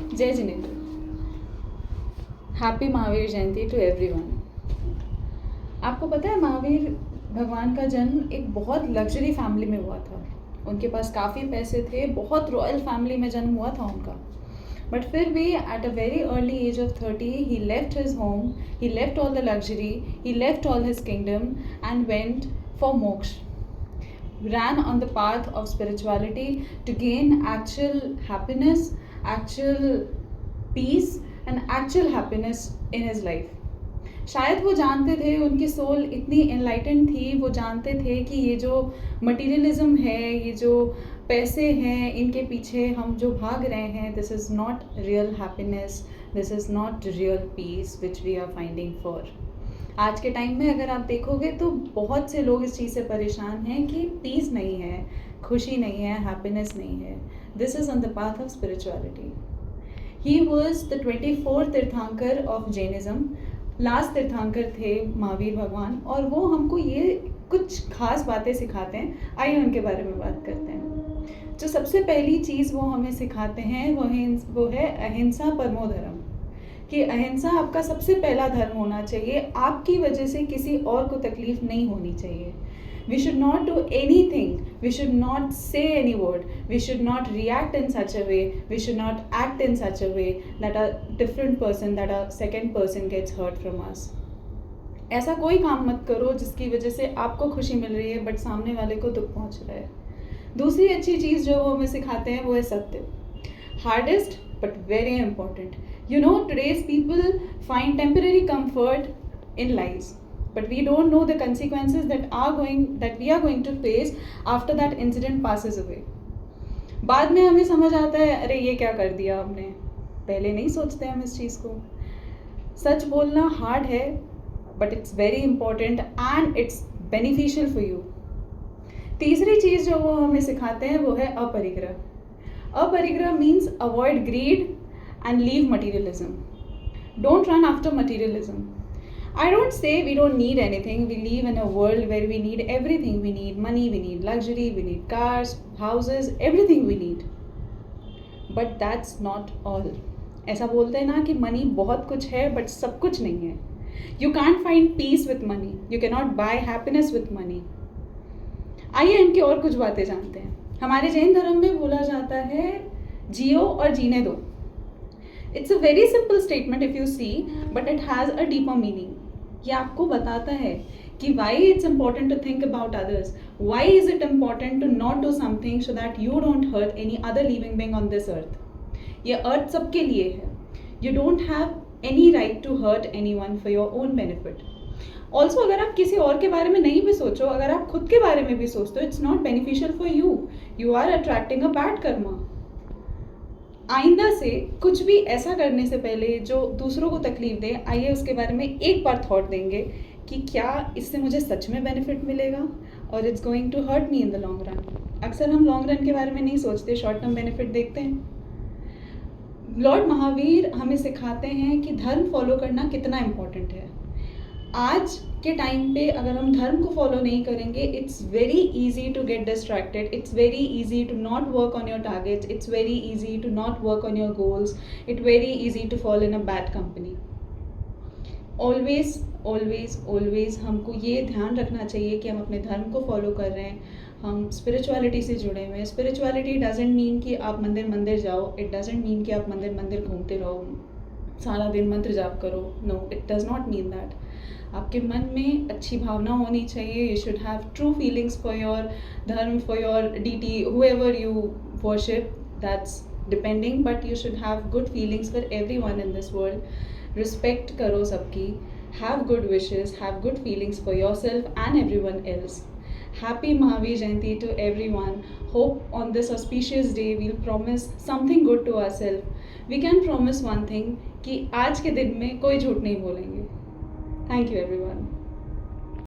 जय जिनेंद्र। Happy Mahavir Jayanti to everyone. आपको पता है महावीर भगवान का जन्म एक बहुत लग्जरी फैमिली में हुआ था। उनके पास काफ़ी पैसे थे, बहुत रॉयल फैमिली में जन्म हुआ था उनका। बट फिर भी at a very early age of 30 he left his home, he left all the luxury, he left all his kingdom and went for moksha, ran on the path of spirituality to gain actual happiness, actual peace and actual happiness in his life. शायद वो जानते थे, उनकी soul इतनी enlightened थी, वो जानते थे कि ये जो मटीरियलिज्म है, ये जो पैसे हैं, इनके पीछे हम जो भाग रहे हैं, this is not real happiness, this is not real peace which we are finding for. आज के टाइम में अगर आप देखोगे तो बहुत से लोग इस चीज़ से परेशान हैं कि पीस नहीं है, खुशी नहीं है, हैप्पीनेस नहीं है। This is on the path of spirituality. He was the 24th तीर्थंकर ऑफ जैनिज़्म। लास्ट तीर्थंकर थे महावीर भगवान, और वो हमको ये कुछ खास बातें सिखाते हैं। आइए उनके बारे में बात करते हैं। जो सबसे पहली चीज़ वो हमें सिखाते हैं वो है अहिंसा परमो धर्म, कि अहिंसा आपका सबसे पहला धर्म होना चाहिए। आपकी वजह से किसी और को तकलीफ नहीं होनी चाहिए। We should not do anything, we should not say any word, we should not react in such a way, we should not act in such a way that a different person, that a second person gets hurt from us. ऐसा कोई काम मत करो जिसकी वजह से आपको खुशी मिल रही है बट सामने वाले को दुख पहुंच रहा है। दूसरी अच्छी चीज़ जो वो हमें सिखाते हैं वो है सत्य। Hardest but very important. You know, today's people find temporary comfort in lies, but we don't know the consequences that we are going to face after that incident passes away. बाद में हमें समझ आता है, अरे ये क्या कर दिया हमने, पहले नहीं सोचते हम इस चीज़ को। सच बोलना हार्ड है, but it's very important and it's beneficial for you. तीसरी चीज़ जो वो हमें सिखाते हैं वो है अपरिग्रह। Aparigraha means avoid greed and leave materialism. Don't run after materialism. I don't say we don't need anything. We live in a world where we need everything. We need money, we need luxury, we need cars, houses, everything we need. But that's not all. ऐसा बोलते हैं ना कि money बहुत कुछ है but सब कुछ नहीं है। You can't find peace with money. You cannot buy happiness with money. आइए इनकी और कुछ बातें जानते हैं। हमारे जैन धर्म में बोला जाता है जियो और जीने दो। It's a very simple statement if you see, but it has a deeper meaning. ये आपको बताता है कि why it's important to think about others, why is it important to not do something so that you don't hurt any other living being on this earth. ये earth सबके लिए है। You don't have any right to hurt anyone for your own benefit. Also अगर आप किसी और के बारे में नहीं भी सोचो, अगर आप खुद के बारे में भी सोचते हो, it's not beneficial for you, you are attracting a bad karma. आइंदा से कुछ भी ऐसा करने से पहले जो दूसरों को तकलीफ दे, आइए उसके बारे में एक बार थॉट देंगे कि क्या इससे मुझे सच में बेनिफिट मिलेगा और it's going to hurt me in the long run. अक्सर हम लॉन्ग रन के बारे में नहीं सोचते, शॉर्ट टर्म बेनिफिट देखते हैं। लॉर्ड महावीर हमें सिखाते हैं कि धर्म फॉलो करना कितना इम्पोर्टेंट है। आज के टाइम पे अगर हम धर्म को फॉलो नहीं करेंगे, it's very easy to get distracted, it's very easy to not work on your targets, it's very easy to not work on your goals, it very easy to fall in a bad company. Always always always हमको ये ध्यान रखना चाहिए कि हम अपने धर्म को फॉलो कर रहे हैं, हम स्पिरिचुअलिटी से जुड़े हुए हैं। स्पिरिचुअलिटी डजेंट मीन कि आप मंदिर मंदिर जाओ, इट डजेंट मीन कि आप मंदिर मंदिर घूमते रहो, सारा दिन मंत्र जाप करो। No, it does not mean that. आपके मन में अच्छी भावना होनी चाहिए। You should have true feelings for your dharma, for your deity, however you worship, that's depending, but you should have good feelings for everyone in this world. Respect करो सबकी, have good wishes, have good feelings for yourself and everyone else. Happy Mahavir Jayanti to everyone. Hope on this auspicious day we'll promise something good to ourselves. We can promise one thing कि आज के दिन में कोई झूठ नहीं बोलेंगे। Thank you everyone.